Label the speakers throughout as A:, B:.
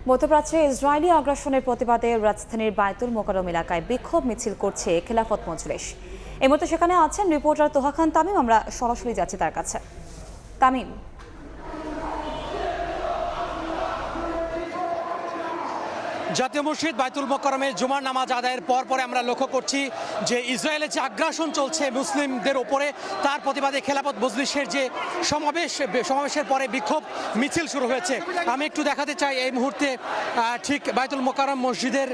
A: মধ্যপ্রাচ্যে ইসরায়েলি আগ্রাসনের প্রতিবাদে রাজধানীর বায়তুল মোকাররম এলাকায় বিক্ষোভ মিছিল করছে খেলাফত মজলিস। এই মুহূর্তে সেখানে আছেন রিপোর্টার তোহা খান তামিম। আমরা সরাসরি যাচ্ছি তার কাছে। তামিম,
B: জাতীয় মসজিদ বায়তুল মোকাররমে জুমার নামাজ আদায়ের পরে আমরা লক্ষ্য করছি যে ইসরায়েলের যে আগ্রাসন চলছে মুসলিমদের ওপরে, তার প্রতিবাদে খেলাফত মজলিসের যে সমাবেশের পরে বিক্ষোভ মিছিল শুরু হয়েছে। আমি একটু দেখাতে চাই এই মুহূর্তে ঠিক বায়তুল মোকাররম মসজিদের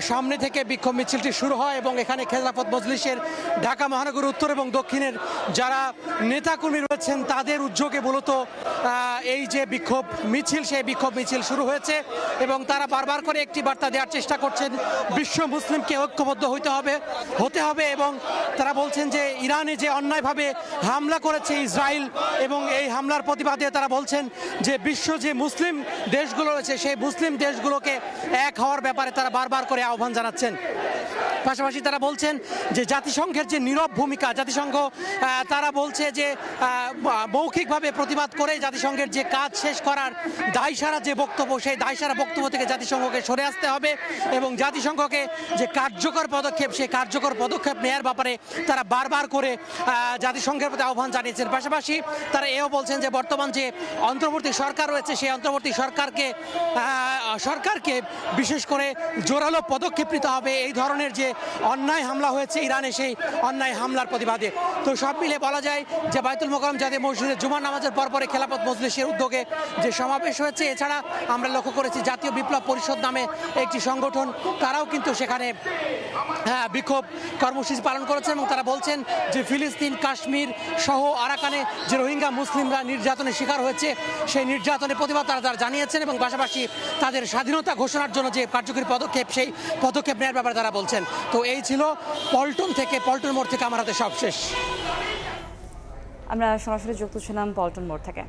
B: সামনে থেকে বিক্ষোভ মিছিলটি শুরু হয় এবং এখানে খেলাফত মজলিসের ঢাকা মহানগর উত্তর এবং দক্ষিণের যারা নেতাকর্মী রয়েছেন তাদের উদ্যোগে মূলত এই যে বিক্ষোভ মিছিল, সেই বিক্ষোভ মিছিল শুরু হয়েছে এবং তারা বারবার করে একটি বার্তা দেওয়ার চেষ্টা করছেন বিশ্ব মুসলিমকে ঐক্যবদ্ধ হতে হবে এবং তারা বলছেন যে ইরানে যে অন্যায়ভাবে হামলা করেছে ইসরায়েল এবং এই হামলার প্রতিবাদে তারা বলছেন যে বিশ্ব যে মুসলিম দেশগুলো রয়েছে সেই মুসলিম দেশগুলোকে এক হওয়ার ব্যাপারে তারা বারবার করে আহ্বান জানাচ্ছেন। পাশাপাশি তারা বলছেন যে জাতিসংঘের যে নীরব ভূমিকা, জাতিসংঘ তারা বলছে যে মৌখিকভাবে প্রতিবাদ করে জাতিসংঘের যে কাজ শেষ করার দায়সারা যে বক্তব্য, সেই দায়সারা বক্তব্য থেকে জাতিসংঘকে সরে আসতে হবে এবং জাতিসংঘকে যে কার্যকর পদক্ষেপ, সেই কার্যকর পদক্ষেপ নেওয়ার ব্যাপারে তারা বারবার করে জাতিসংঘের প্রতি আহ্বান জানিয়েছেন। পাশাপাশি তারা এও বলছেন যে বর্তমান যে অন্তর্বর্তী সরকার রয়েছে সেই অন্তর্বর্তী সরকারকে বিশেষ করে জোরালো পদক্ষেপ নিতে হবে এই ধরনের যে অন্যায় হামলা হয়েছে ইরানে, সেই অন্যায় হামলার প্রতিবাদে। তো সব মিলে বলা যায় যে বায়তুল মোকাররম জাতীয় মসজিদে জুমার নামাজের পরে খেলাফত মজলিসের উদ্যোগে যে সমাবেশ হয়েছে, এছাড়া আমরা লক্ষ্য করেছি জাতীয় বিপ্লব পরিষদ নামে একটি সংগঠন, তারাও কিন্তু সেখানে বিক্ষোভ কর্মসূচি পালন করেছেন এবং তারা বলছেন যে ফিলিস্তিন, কাশ্মীর সহ আরাকানে যে রোহিঙ্গা মুসলিমরা নির্যাতনের শিকার হয়েছে সেই নির্যাতনের প্রতিবাদ তারা জানিয়েছেন এবং পাশাপাশি তাদের স্বাধীনতা ঘোষণার জন্য যে কার্যকরী পদক্ষেপ, সেই পদক্ষেপ নেওয়ার ব্যাপারে তারা বলছেন। তো এই ছিল পল্টন মোড় থেকে আমার হাতে সবশেষ।
A: আমরা সরাসরি যুক্ত ছিলাম পল্টন মোড় থেকে।